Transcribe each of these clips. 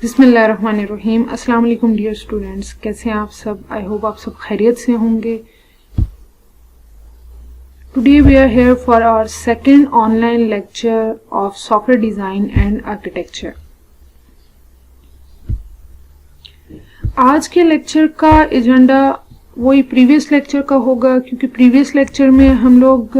बिस्मिल्लाहिर्रहमानिर्रहीम। अस्सलाम वालेकुम डियर स्टूडेंट्स, कैसे हैं आप सब? आई होप आप सब खैरियत से होंगे। Today we are here for our second online lecture of software design and architecture. आज के लेक्चर का एजेंडा वही प्रीवियस लेक्चर का होगा, क्योंकि प्रीवियस लेक्चर में हम लोग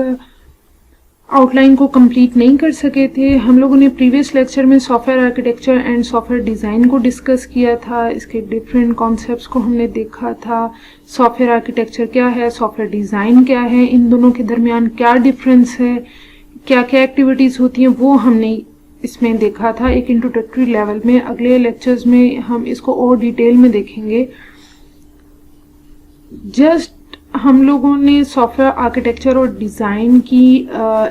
आउटलाइन को कंप्लीट नहीं कर सके थे। हम लोगों ने प्रीवियस लेक्चर में software architecture and software design को डिस्कस किया था। इसके डिफरेंट कॉन्सेप्ट्स को हमने देखा था। सॉफ्टवेयर आर्किटेक्चर क्या है, सॉफ्टवेयर डिज़ाइन क्या है, इन दोनों के दरमियान क्या डिफरेंस है, क्या क्या एक्टिविटीज़ होती हैं, वो हमने इसमें देखा था एक इंट्रोडक्टरी लेवल में। अगले लेक्चर्स में हम इसको और डिटेल में देखेंगे। जस्ट हम लोगों ने सॉफ्टवेयर आर्किटेक्चर और डिज़ाइन की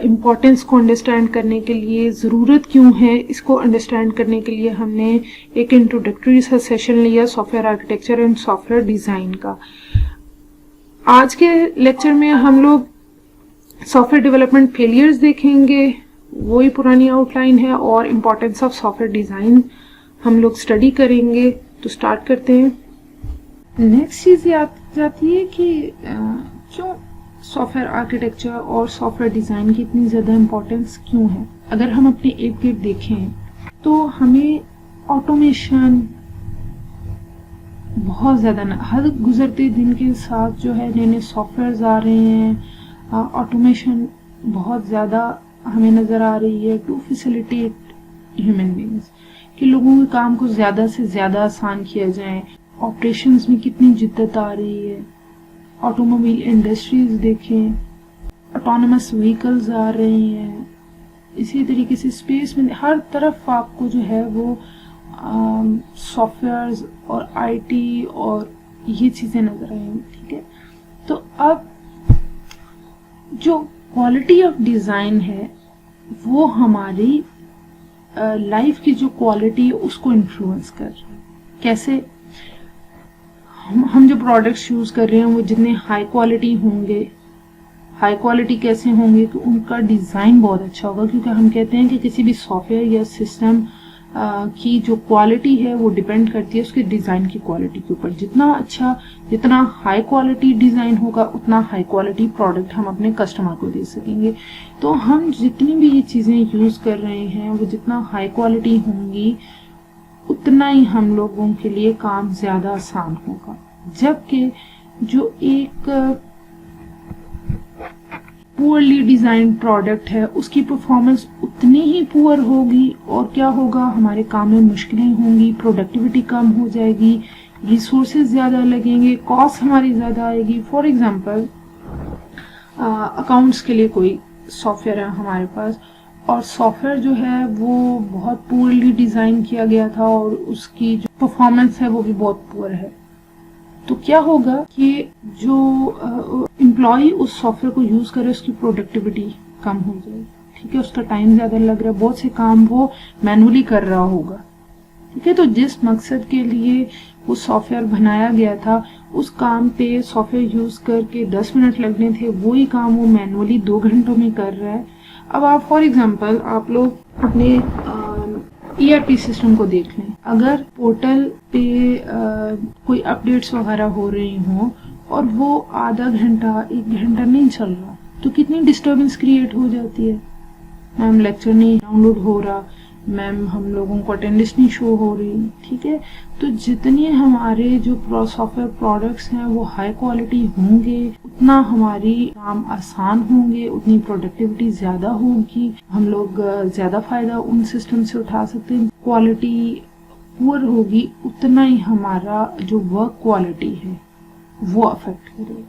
इम्पोर्टेंस को अंडरस्टैंड करने के लिए, ज़रूरत क्यों है इसको अंडरस्टैंड करने के लिए हमने एक इंट्रोडक्टरी सा सेशन लिया software architecture and software design का। आज के लेक्चर में हम लोग सॉफ्टवेयर डेवलपमेंट फेलियर्स देखेंगे, वही पुरानी आउटलाइन है, और इम्पोर्टेंस ऑफ सॉफ्टवेयर डिज़ाइन हम लोग स्टडी करेंगे। तो स्टार्ट करते हैं। नेक्स्ट चीज़ ये आ जाती है कि क्यों सॉफ्टवेयर आर्किटेक्चर और सॉफ्टवेयर डिज़ाइन की इतनी ज़्यादा इम्पोर्टेंस क्यों है। अगर हम अपने इर्द गिर्द देखें तो हमें ऑटोमेशन बहुत ज़्यादा हर गुजरते दिन के साथ जो है नए नए सॉफ्टवेयर्स आ रहे हैं। ऑटोमेशन बहुत ज़्यादा हमें नज़र आ रही है टू फैसिलिटेट ह्यूमन बींग्स, कि लोगों के काम को ज़्यादा से ज़्यादा आसान किया जाए। ऑपरेशंस में कितनी जिद्दत आ रही है। ऑटोमोबाइल इंडस्ट्रीज देखें, ऑटोनमस व्हीकल्स आ रहे हैं। इसी तरीके से स्पेस में हर तरफ आपको जो है वो सॉफ्टवेयर्स और आईटी और ये चीज़ें नजर आएंगी। ठीक है, तो अब जो क्वालिटी ऑफ डिज़ाइन है वो हमारी लाइफ की जो क्वालिटी है उसको इन्फ्लुएंस कर रहा है। कैसे? हम जो प्रोडक्ट्स यूज़ कर रहे हैं वो जितने हाई क्वालिटी होंगे, हाई क्वालिटी कैसे होंगे कि उनका डिज़ाइन बहुत अच्छा होगा, क्योंकि हम कहते हैं कि किसी भी सॉफ्टवेयर या सिस्टम की जो क्वालिटी है वो डिपेंड करती है उसके डिज़ाइन की क्वालिटी के ऊपर। जितना अच्छा, जितना हाई क्वालिटी डिज़ाइन होगा उतना हाई क्वालिटी प्रोडक्ट हम अपने कस्टमर को दे सकेंगे। तो हम जितनी भी ये चीज़ें यूज़ कर रहे हैं वो जितना हाई क्वालिटी होंगी उतना ही हम लोगों के लिए काम ज़्यादा आसान होगा। जबकि जो एक पुअरली डिज़ाइन प्रोडक्ट है उसकी परफॉर्मेंस उतनी ही पुअर होगी, और क्या होगा, हमारे काम में मुश्किलें होंगी, प्रोडक्टिविटी कम हो जाएगी, रिसोर्सेज ज़्यादा लगेंगे, कॉस्ट हमारी ज़्यादा आएगी। फॉर एग्जांपल अकाउंट्स के लिए कोई सॉफ्टवेयर है हमारे पास, और सॉफ्टवेयर जो है वो बहुत पुअरली डिज़ाइन किया गया था और उसकी जो परफॉर्मेंस है वो भी बहुत पुअर है। तो क्या होगा कि जो एम्प्लॉय उस सॉफ्टवेयर को यूज़ करे उसकी प्रोडक्टिविटी कम हो जाएगी। ठीक है, उसका टाइम ज़्यादा लग रहा है, बहुत से काम वो मैनुअली कर रहा होगा। ठीक है, तो जिस मकसद के लिए वो सॉफ्टवेयर बनाया गया था उस काम पे सॉफ्टवेयर यूज़ करके 10 मिनट लगने थे, वही काम वो मैनुअली 2 घंटों में कर रहा है। अब आप फॉर एग्जांपल आप लोग अपने ERP सिस्टम को देख लें। अगर पोर्टल पे कोई अपडेट्स वगैरह हो रही हों और वो आधा घंटा 1 घंटा नहीं चल रहा, तो कितनी डिस्टर्बेंस क्रिएट हो जाती है। मैम लेक्चर नहीं डाउनलोड हो रहा, मैम हम लोगों को अटेंडेंस नहीं शो हो रही। ठीक है, तो जितने हमारे जो सॉफ्टवेयर प्रोडक्ट्स हैं वो हाई क्वालिटी होंगे उतना हमारी काम आसान होंगे, उतनी प्रोडक्टिविटी ज़्यादा होगी, हम लोग ज़्यादा फ़ायदा उन सिस्टम से उठा सकते हैं। क्वालिटी पुअर होगी उतना ही हमारा जो वर्क क्वालिटी है वो अफेक्ट करेगा।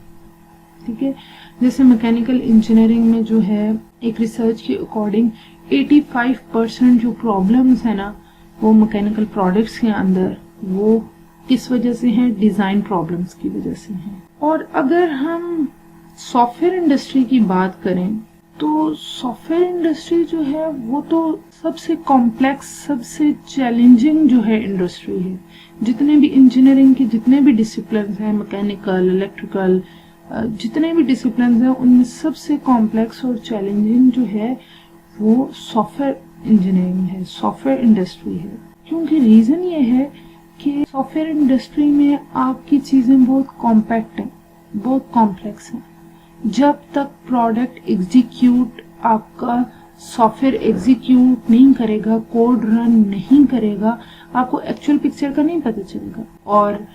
ठीक है, जैसे मैकेनिकल इंजीनियरिंग में जो है एक रिसर्च के अकॉर्डिंग 85% जो प्रॉब्लम्स है ना वो मैकेनिकल प्रोडक्ट्स के अंदर वो किस वजह से हैं, डिज़ाइन प्रॉब्लम्स की वजह से हैं। और अगर हम सॉफ्टवेयर इंडस्ट्री की बात करें तो सॉफ्टवेयर इंडस्ट्री जो है वो तो सबसे कॉम्प्लेक्स, सबसे चैलेंजिंग जो है इंडस्ट्री है। जितने भी इंजीनियरिंग के जितने भी डिसिप्लिन हैं, मैकेनिकल, इलेक्ट्रिकल, जितने भी डिसिप्लिन हैं उनमें सबसे कॉम्प्लेक्स और चैलेंजिंग जो है वो सॉफ्टवेयर इंजीनियरिंग है, सॉफ्टवेयर इंडस्ट्री है। क्योंकि रीज़न ये है कि सॉफ्टवेयर इंडस्ट्री में आपकी चीज़ें बहुत कॉम्पैक्ट हैं, बहुत कॉम्प्लेक्स हैं। जब तक प्रोडक्ट एग्जीक्यूट, आपका सॉफ्टवेयर एग्जीक्यूट नहीं करेगा, कोड रन नहीं करेगा, आपको एक्चुअल पिक्चर का नहीं पता चलेगा। और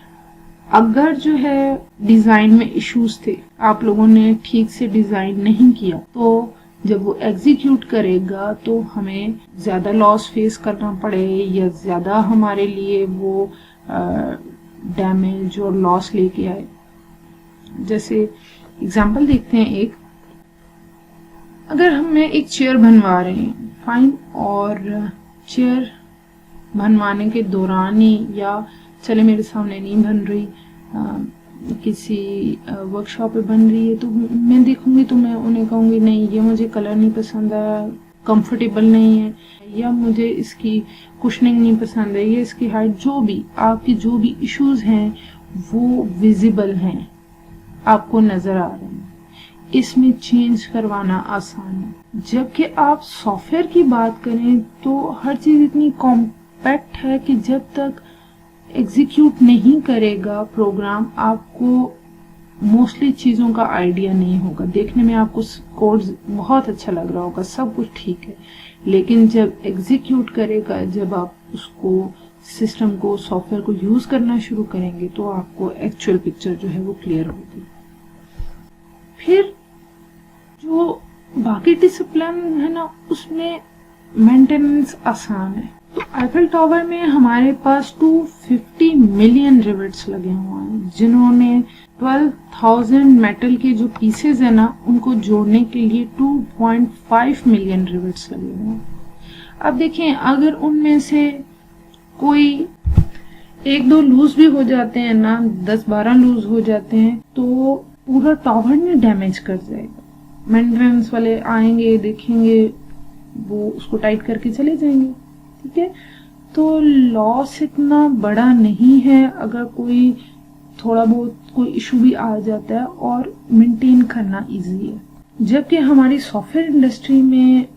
अगर जो है डिज़ाइन में इश्यूज थे, आप लोगों ने ठीक से डिज़ाइन नहीं किया, तो जब वो एग्जीक्यूट करेगा तो हमें ज़्यादा लॉस फेस करना पड़े या ज़्यादा हमारे लिए वो डैमेज और लॉस लेके आए। जैसे एग्जाम्पल देखते हैं एक, अगर हमें एक चेयर बनवा रहे हैं, फाइन, और चेयर बनवाने के दौरान ही, या चले मेरे सामने नहीं बन रही, किसी वर्कशॉप पे बन रही है, तो मैं देखूंगी तो मैं उन्हें कहूंगी नहीं ये मुझे कलर नहीं पसंद है, कंफर्टेबल नहीं है, या मुझे इसकी कुशनिंग नहीं पसंद है, या इसकी हाइट, जो भी आपकी जो भी इश्यूज हैं वो विजिबल हैं, आपको नजर आ रहे हैं, इसमें चेंज करवाना आसान है। जबकि आप सॉफ्टवेयर की बात करें तो हर चीज इतनी कॉम्पैक्ट है कि जब तक एग्जीक्यूट नहीं करेगा प्रोग्राम, आपको मोस्टली चीज़ों का आइडिया नहीं होगा। देखने में आपको कोड बहुत अच्छा लग रहा होगा, सब कुछ ठीक है, लेकिन जब एग्जीक्यूट करेगा, जब आप उसको सिस्टम को, सॉफ्टवेयर को यूज करना शुरू करेंगे, तो आपको एक्चुअल पिक्चर जो है वो क्लियर होगी। फिर जो बाकी डिसिप्लिन है ना, उसमें मेंटेनेंस आसान है। तो आईफिल टावर में हमारे पास 250 मिलियन रिवेट्स लगे हुए हैं, जिन्होंने 12,000 मेटल के जो पीसेज है ना, उनको जोड़ने के लिए 2.5 मिलियन रिवेट्स लगे हुए हैं। अब देखें, अगर उनमें से कोई 1-2 लूज भी हो जाते हैं ना, 10-12 लूज हो जाते हैं, तो पूरा टावर ने डैमेज कर जाएगा। मेंटेनेंस वाले आएंगे, देखेंगे, वो उसको टाइट करके चले जाएंगे, ठीक है। तो लॉस इतना बड़ा नहीं है अगर कोई थोड़ा बहुत कोई इशू भी आ जाता है, और मेंटेन करना इजी है। जबकि हमारी सॉफ्टवेयर इंडस्ट्री में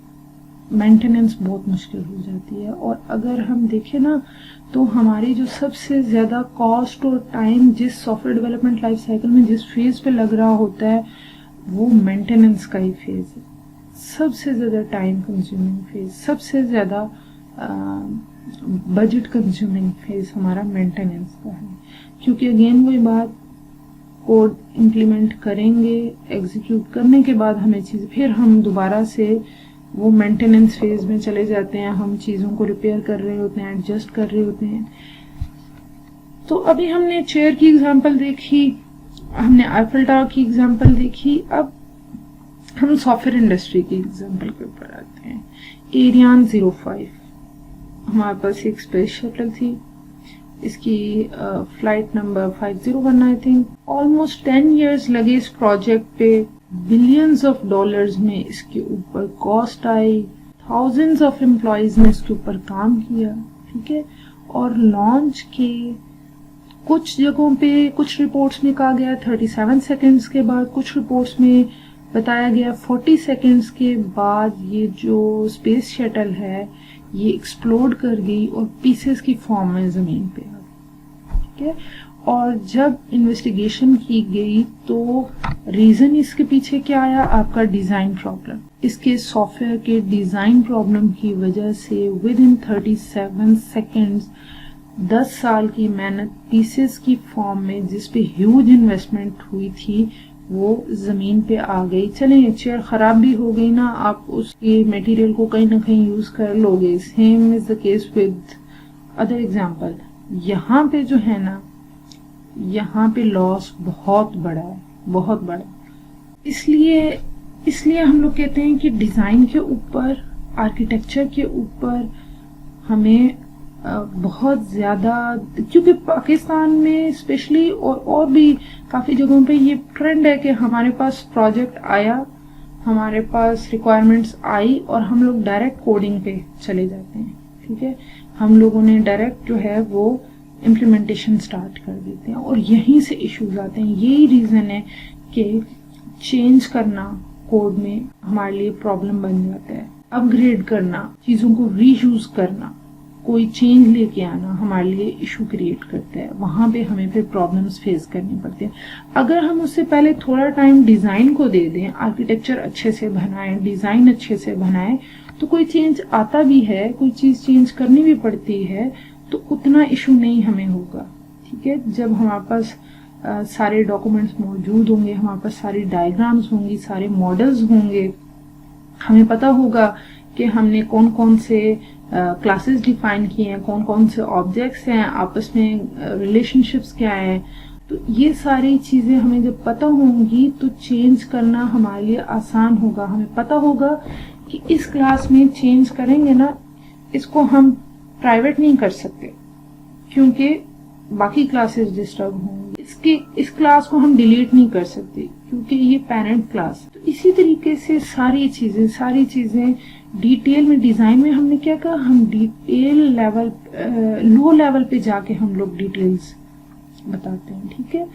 मेंटेनेंस बहुत मुश्किल हो जाती है। और अगर हम देखें ना, तो हमारी जो सबसे ज्यादा कॉस्ट और टाइम जिस सॉफ्टवेयर डेवलपमेंट लाइफ साइकिल में जिस फेज पे लग रहा होता है, वो मेंटेनेंस का ही फेज है। सबसे ज्यादा टाइम कंज्यूमिंग फेज, सबसे ज्यादा बजट कंज्यूमिंग फेज हमारा मेंटेनेंस का है। क्योंकि अगेन वही बात, कोड इम्प्लीमेंट करेंगे, एग्जीक्यूट करने के बाद हमें चीज, फिर हम दोबारा से वो मेंटेनेंस फेज में चले जाते हैं, हम चीजों को रिपेयर कर रहे होते हैं, एडजस्ट कर रहे होते हैं। तो अभी हमने चेयर की एग्जांपल देखी, हमने आईफिल टावर की एग्जांपल देखी, अब हम सॉफ्टवेयर इंडस्ट्री की एग्जांपल के ऊपर आते हैं। एरियान 05, हमारे पास एक स्पेस शटल थी, इसकी flight number 501 I think. Almost 10 years लगे इस प्रोजेक्ट पे, बिलियंस ऑफ डॉलर्स में इसके ऊपर cost I, thousands of employees ने इसके ऊपर काम किया, ठीक है। और लॉन्च के कुछ जगहों पे, कुछ रिपोर्ट्स में कहा गया 37 सेकेंड्स के बाद, कुछ रिपोर्ट्स में बताया गया 40 सेकेंड्स के बाद ये जो स्पेस शटल है ये एक्सप्लोड कर गई और पीसेस की फॉर्म में जमीन पे आ गई, ठीक है। और जब इन्वेस्टिगेशन की गई तो रीजन इसके पीछे क्या आया, आपका डिजाइन प्रॉब्लम। इसके सॉफ्टवेयर के डिजाइन प्रॉब्लम की वजह से विद इन 37 सेकेंड्स 10 साल की मेहनत पीसेस की फॉर्म में, जिस पे ह्यूज इन्वेस्टमेंट हुई थी, वो जमीन पे आ गई। चलें, चेयर खराब भी हो गई ना, आप उसके मटेरियल को कहीं ना कहीं यूज कर लोगे। Same is the case with other example. यहाँ पे जो है ना, यहाँ पे लॉस बहुत बड़ा है, बहुत बड़ा। इसलिए हम लोग कहते हैं कि डिजाइन के ऊपर, आर्किटेक्चर के ऊपर हमें बहुत ज्यादा, क्योंकि पाकिस्तान में स्पेशली और भी काफी जगहों पे ये ट्रेंड है कि हमारे पास प्रोजेक्ट आया, हमारे पास रिक्वायरमेंट्स आई और हम लोग डायरेक्ट कोडिंग पे चले जाते हैं, ठीक है। हम लोगों ने डायरेक्ट जो है वो इम्प्लीमेंटेशन स्टार्ट कर देते हैं और यहीं से इश्यूज आते हैं। यही रीजन है कि चेंज करना कोड में हमारे लिए प्रॉब्लम बन जाता है। अपग्रेड करना, चीजों को रीयूज करना, कोई चेंज लेके आना हमारे लिए इशू क्रिएट करता है, वहां पे हमें फिर प्रॉब्लम्स फेस करनी पड़ती है। अगर हम उससे पहले थोड़ा टाइम डिजाइन को दे दें, आर्किटेक्चर अच्छे से बनाएं, डिजाइन अच्छे से बनाएं, तो कोई चेंज आता भी है, कोई चीज चेंज करनी भी पड़ती है तो उतना इशू नहीं हमें होगा। ठीक है, जब हमारे पास सारे डॉक्यूमेंट्स मौजूद होंगे, हमारे पास सारी डायग्राम्स होंगी, सारे मॉडल्स होंगे, हमें पता होगा कि हमने कौन कौन से क्लासेस डिफाइन किए हैं, कौन कौन से ऑब्जेक्ट्स हैं, आपस में रिलेशनशिप्स क्या है, तो ये सारी चीजें हमें जब पता होंगी तो चेंज करना हमारे लिए आसान होगा। हमें पता होगा कि इस क्लास में चेंज करेंगे ना, इसको हम प्राइवेट नहीं कर सकते क्योंकि बाकी क्लासेस डिस्टर्ब होंगी, इस क्लास को हम डिलीट नहीं कर सकते क्योंकि ये पेरेंट क्लास। तो इसी तरीके से सारी चीजें डिटेल में, डिजाइन में हमने क्या कहा, हम डिटेल लेवल, लो लेवल पे जाके हम लोग डिटेल्स बताते हैं। ठीक है,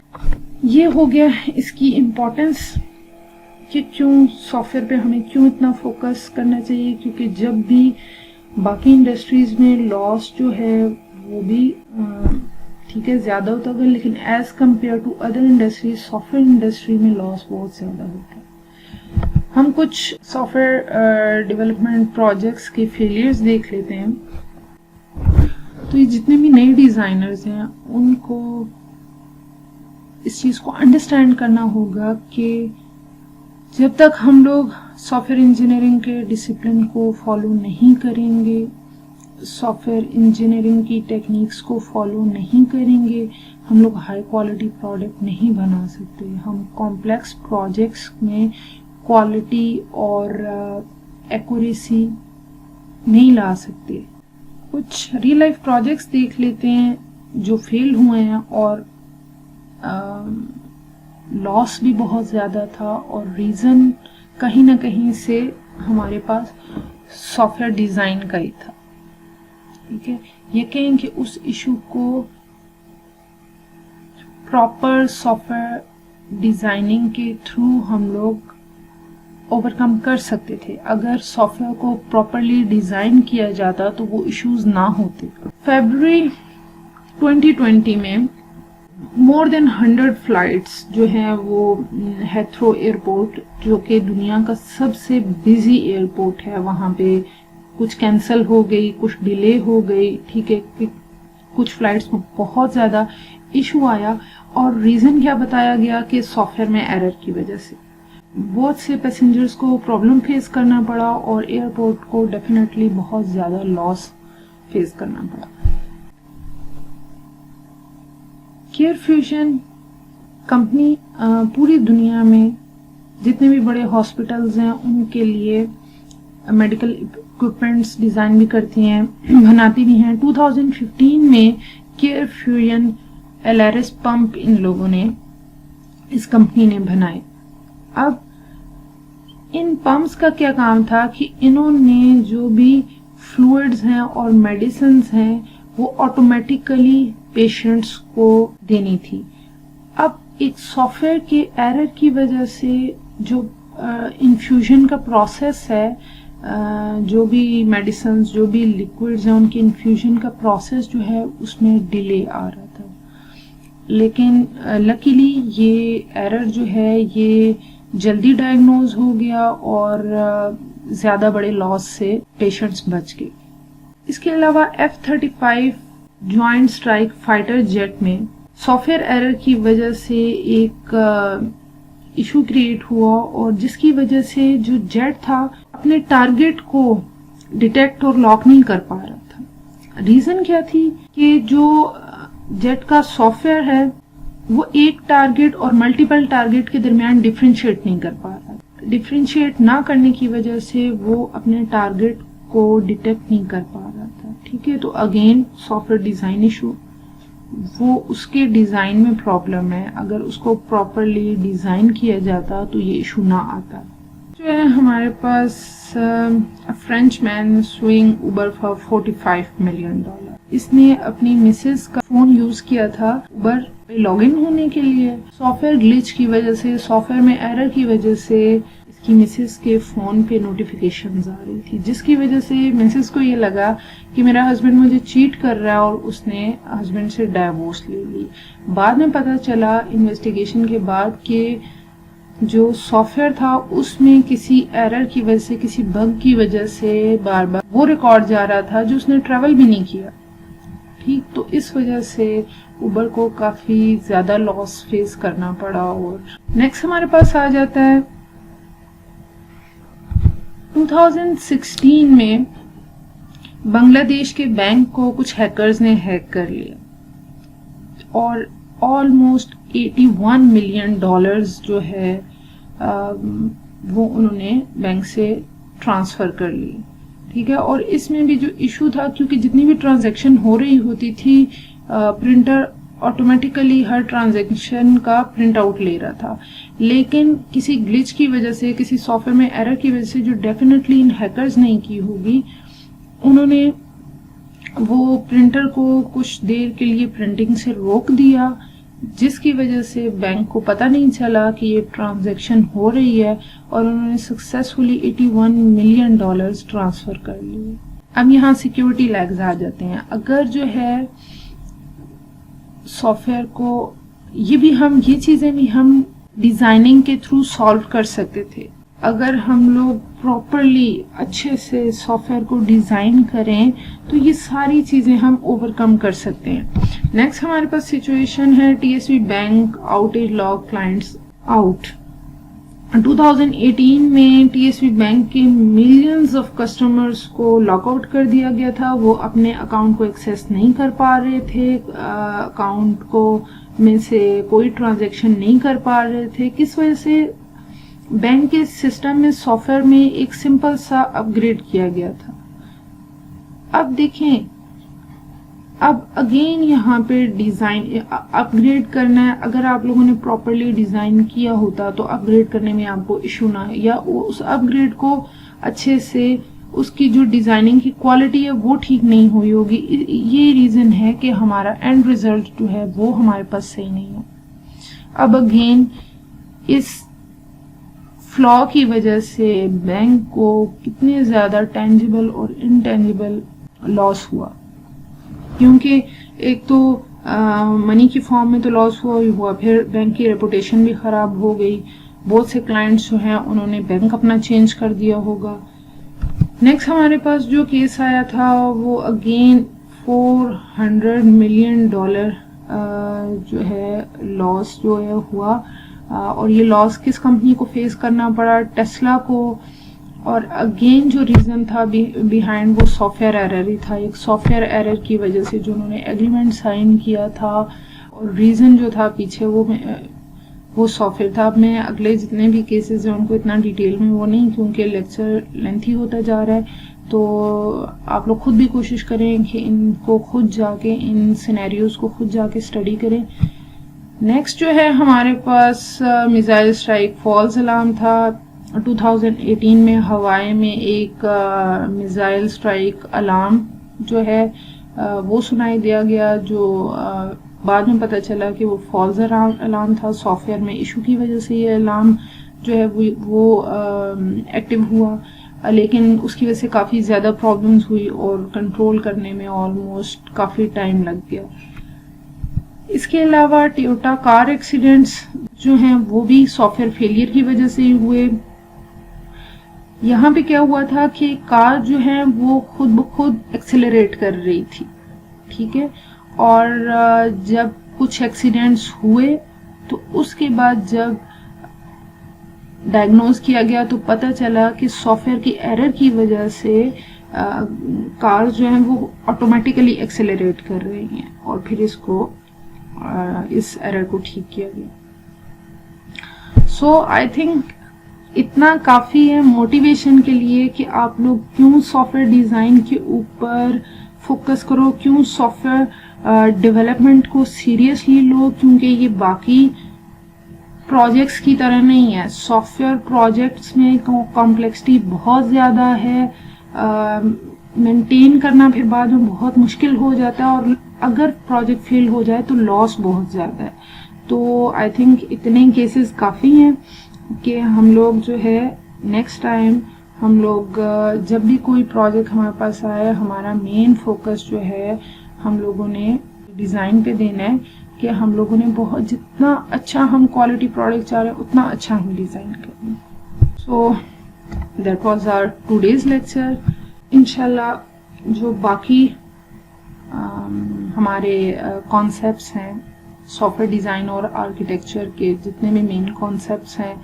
ये हो गया इसकी इम्पोर्टेंस कि क्यों सॉफ्टवेयर पे हमें क्यों इतना फोकस करना चाहिए, क्योंकि जब भी बाकी इंडस्ट्रीज में लॉस जो है वो भी ठीक है ज्यादा होता है, लेकिन as compare to other industries software industry में लॉस बहुत ज्यादा होता है। हम कुछ सॉफ्टवेयर डेवलपमेंट प्रोजेक्ट्स के फेलियर्स देख लेते हैं। तो ये जितने भी नए डिजाइनर्स हैं उनको इस चीज को अंडरस्टैंड करना होगा कि जब तक हम लोग सॉफ्टवेयर इंजीनियरिंग के डिसिप्लिन को फॉलो नहीं करेंगे, सॉफ्टवेयर इंजीनियरिंग की टेक्निक्स को फॉलो नहीं करेंगे, हम लोग हाई क्वालिटी प्रोडक्ट नहीं बना सकते। हम कॉम्प्लेक्स प्रोजेक्ट्स में क्वालिटी और एक्यूरेसी नहीं ला सकते। कुछ रियल लाइफ प्रोजेक्ट्स देख लेते हैं जो फेल हुए हैं और लॉस भी बहुत ज्यादा था, और रीजन कहीं ना कहीं से हमारे पास सॉफ्टवेयर डिजाइन का ही था। ठीक है, ये कहें कि उस इशू को प्रॉपर सॉफ्टवेयर डिजाइनिंग के थ्रू हम लोग ओवरकम कर सकते थे। अगर सॉफ्टवेयर को प्रॉपरली डिजाइन किया जाता तो वो इश्यूज ना होते। फरवरी 2020 में मोर देन 100 फ्लाइट्स जो है वो हेथ्रो एयरपोर्ट, जो कि दुनिया का सबसे बिजी एयरपोर्ट है, वहां पे कुछ कैंसिल हो गई, कुछ डिले हो गई। ठीक है, कुछ फ्लाइट्स में बहुत ज्यादा इशू आया, और रीजन क्या बताया गया कि सॉफ्टवेयर में एरर की वजह से बहुत से पैसेंजर्स को प्रॉब्लम फेस करना पड़ा और एयरपोर्ट को डेफिनेटली बहुत ज्यादा लॉस फेस करना पड़ा। केयर फ्यूजन कंपनी पूरी दुनिया में जितने भी बड़े हॉस्पिटल्स हैं उनके लिए मेडिकल इक्विपमेंट्स डिजाइन भी करती हैं, बनाती भी हैं। 2015 में care fusion LRS pump in लोगों ने, इस कंपनी ने बनाए। अब इन पंप्स का क्या काम था कि इन्होंने जो भी फ्लूइड्स हैं और मेडिसिन्स हैं वो ऑटोमेटिकली पेशेंट्स को देनी थी। अब एक सॉफ्टवेयर के एरर की वजह से जो इन्फ्यूजन का प्रोसेस है, जो भी मेडिसिन, जो भी लिक्विड्स हैं, उनके इन्फ्यूजन का प्रोसेस जो है उसमें डिले आ रहा था। लेकिन लकीली ये एरर जो है ये जल्दी डायग्नोज हो गया और ज्यादा बड़े लॉस से पेशेंट्स बच गए। इसके अलावा F-35 joint strike fighter jet में सॉफ्टवेयर एरर की वजह से एक इशू क्रिएट हुआ, और जिसकी वजह से जो जेट था अपने टारगेट को डिटेक्ट और लॉक नहीं कर पा रहा था। रीजन क्या थी कि जो जेट का सॉफ्टवेयर है वो एक टारगेट और मल्टीपल टारगेट के दरमियान डिफरेंशिएट नहीं कर पा रहा। डिफरेंशिएट ना करने की वजह से वो अपने टारगेट को डिटेक्ट नहीं कर पा रहा था। ठीक है, तो अगेन सॉफ्टवेयर डिजाइन इशू, वो उसके डिजाइन में प्रॉब्लम है। अगर उसको प्रॉपरली डिजाइन किया जाता तो ये इशू ना आता। जो है हमारे पास French man suing Uber for $45 million. इसने अपनी मिसेस का फोन यूज किया था उबर पे लॉगिन होने के लिए। सॉफ्टवेयर ग्लिच की वजह से, सॉफ्टवेयर में एरर की वजह से कि मिसेस के फ़ोन पे नोटिफिकेशंस आ रही थी, जिसकी वजह से मिसेस को ये लगा कि मेरा हस्बैंड मुझे चीट कर रहा है और उसने हस्बैंड से डाइवोर्स ले ली। बाद में पता चला इन्वेस्टिगेशन के बाद कि जो सॉफ्टवेयर था उसमें किसी एरर की वजह से, किसी बग की वजह से बार बार वो रिकॉर्ड जा रहा था जो उसने ट्रेवल भी नहीं किया। ठीक, तो इस वजह से उबर को काफी ज्यादा लॉस फेस करना पड़ा। और नेक्स्ट हमारे पास आ जाता है 2016 में बांग्लादेश के बैंक को कुछ हैकर्स ने हैक कर लिया और ऑलमोस्ट 81 मिलियन डॉलर्स जो है वो उन्होंने बैंक से ट्रांसफर कर ली। ठीक है, और इसमें भी जो इशू था, क्योंकि जितनी भी ट्रांजैक्शन हो रही होती थी प्रिंटर ऑटोमेटिकली हर ट्रांजैक्शन का प्रिंट आउट ले रहा था, लेकिन किसी ग्लिच की वजह से, किसी सॉफ्टवेयर में एरर की वजह से, जो डेफिनेटली इन हैकर्स नहीं की होगी, उन्होंने वो प्रिंटर को कुछ देर के लिए प्रिंटिंग से रोक दिया, जिसकी वजह से बैंक को पता नहीं चला कि ये ट्रांजैक्शन हो रही है और उन्होंने सक्सेसफुली 81 मिलियन डॉलर्स ट्रांसफर कर लिए। अब यहाँ सिक्योरिटी लैग्स आ जाते हैं। अगर जो है सॉफ्टवेयर को ये चीजें भी हम डिजाइनिंग के थ्रू सॉल्व कर सकते थे। अगर हम लोग प्रॉपरली अच्छे से सॉफ्टवेयर को डिजाइन करें तो ये सारी चीजें हम ओवरकम कर सकते हैं। नेक्स्ट हमारे पास सिचुएशन है TSB bank outage log clients out. 2018 में टीएसबी बैंक के मिलियंस ऑफ कस्टमर्स को लॉकआउट कर दिया गया था। वो अपने अकाउंट को एक्सेस नहीं कर पा रहे थे, अकाउंट को में से कोई ट्रांजैक्शन नहीं कर पा रहे थे। किस वजह से? बैंक के सिस्टम में सॉफ्टवेयर में एक सिंपल सा अपग्रेड किया गया था। अब देखें, अब अगेन यहाँ पे डिजाइन अपग्रेड करना है। अगर आप लोगों ने प्रॉपरली डिजाइन किया होता तो अपग्रेड करने में आपको इशू ना है, या उस अपग्रेड को अच्छे से उसकी जो डिजाइनिंग की क्वालिटी है वो ठीक नहीं हुई होगी। ये रीजन है कि हमारा एंड रिजल्ट जो है वो हमारे पास सही नहीं है। अब अगेन इस फ्लॉ की वजह से बैंक को कितने ज्यादा टेंजिबल और इनटेंजिबल लॉस हुआ, क्योंकि एक तो मनी की फॉर्म में तो लॉस हुआ, फिर बैंक की रेपुटेशन भी खराब हो गई। बहुत से क्लाइंट्स जो हैं उन्होंने बैंक अपना चेंज कर दिया होगा। नेक्स्ट हमारे पास जो केस आया था वो अगेन 400 मिलियन डॉलर जो है लॉस जो है हुआ। और ये लॉस किस कंपनी को फेस करना पड़ा? टेस्ला को। और अगेन जो रीजन था बिहाइंड वो सॉफ्टवेयर एरर ही था। एक सॉफ्टवेयर एरर की वजह से जो उन्होंने एग्रीमेंट साइन किया था, और रीजन जो था पीछे वो सॉफ्टवेयर था। अब मैं अगले जितने भी केसेस हैं उनको इतना डिटेल में वो नहीं, क्योंकि लेक्चर लेंथी होता जा रहा है, तो आप लोग खुद भी कोशिश करें कि इनको खुद जाके, इन सिनेरियोज को खुद जाके स्टडी करें। नेक्स्ट जो है हमारे पास मिसाइल स्ट्राइक फॉल्स अलार्म था। 2018 में हवाई में एक मिसाइल स्ट्राइक अलार्म जो है वो सुनाई दिया गया, जो बाद में पता चला कि वो फॉल्स अलार्म था। सॉफ्टवेयर में इशू की वजह से ये अलार्म जो है वो एक्टिव हुआ, लेकिन उसकी वजह से काफ़ी ज़्यादा प्रॉब्लम्स हुई और कंट्रोल करने में ऑलमोस्ट काफ़ी टाइम लग गया। इसके अलावा टोयोटा कार एक्सीडेंट्स जो हैं वो भी सॉफ्टवेयर फेलियर की वजह से ही हुए। यहाँ पे क्या हुआ था कि कार जो है वो खुद ब खुद एक्सेलरेट कर रही थी, ठीक है, और जब कुछ एक्सीडेंट्स हुए तो उसके बाद जब डायग्नोज किया गया तो पता चला कि सॉफ्टवेयर की एरर की वजह से कार जो है वो ऑटोमेटिकली एक्सेलरेट कर रही हैं, और फिर इस एरर को ठीक किया गया। सो आई थिंक इतना काफी है मोटिवेशन के लिए कि आप लोग क्यों सॉफ्टवेयर डिजाइन के ऊपर फोकस करो, क्यों सॉफ्टवेयर डेवलपमेंट को सीरियसली लो, क्योंकि ये बाकी प्रोजेक्ट्स की तरह नहीं है। सॉफ्टवेयर प्रोजेक्ट्स में कॉम्प्लेक्सिटी बहुत ज्यादा है, मेंटेन करना फिर बाद में बहुत मुश्किल हो जाता है, और अगर प्रोजेक्ट फेल हो जाए तो लॉस बहुत ज्यादा है। तो आई थिंक इतने केसेस काफी हैं कि हम लोग जो है नेक्स्ट टाइम हम लोग जब भी कोई प्रोजेक्ट हमारे पास आए, हमारा मेन फोकस जो है हम लोगों ने डिज़ाइन पे देना है कि हम लोगों ने बहुत जितना अच्छा हम क्वालिटी प्रोडक्ट चाह रहे हैं उतना अच्छा हम डिज़ाइन करें। So that was our today's lecture. इंशाल्लाह जो बाकी हमारे कॉन्सेप्ट्स हैं सॉफ्टवेयर डिज़ाइन और आर्किटेक्चर के, जितने भी मेन कॉन्सेप्ट्स हैं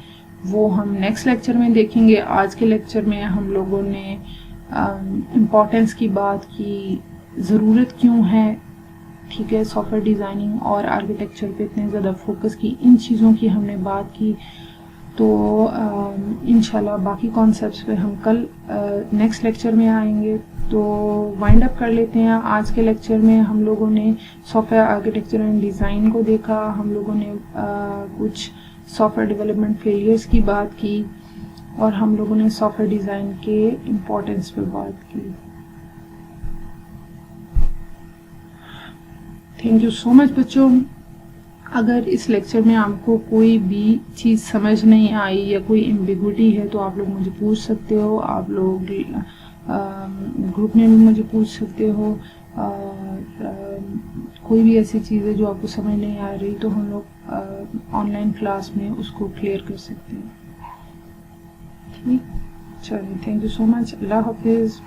वो हम नेक्स्ट लेक्चर में देखेंगे। आज के लेक्चर में हम लोगों ने इम्पोर्टेंस की बात की, ज़रूरत क्यों है, ठीक है, सॉफ्टवेयर डिज़ाइनिंग और आर्किटेक्चर पे इतने ज़्यादा फोकस की, इन चीज़ों की हमने बात की। तो इंशाल्लाह बाकी कॉन्सेप्ट्स पे हम कल नेक्स्ट लेक्चर में आएंगे। तो वाइंड अप कर लेते हैं। आज के लेक्चर में हम लोगों ने सॉफ्टवेयर आर्किटेक्चर एंड डिज़ाइन को देखा, हम लोगों ने कुछ सॉफ्टवेयर डेवलपमेंट फेलियर्स की बात की और हम लोगों ने सॉफ्टवेयर डिज़ाइन के इम्पोर्टेंस पे बात की। थैंक यू सो मच बच्चों। अगर इस लेक्चर में आपको कोई भी चीज़ समझ नहीं आई या कोई एम्बिग्विटी है तो आप लोग मुझे पूछ सकते हो, आप लोग ग्रुप में भी मुझे पूछ सकते हो। कोई भी ऐसी चीज़ है जो आपको समझ नहीं आ रही तो हम लोग ऑनलाइन क्लास में उसको क्लियर कर सकते हैं। ठीक, चलिए, थैंक यू सो मच। अल्लाह हाफिज़।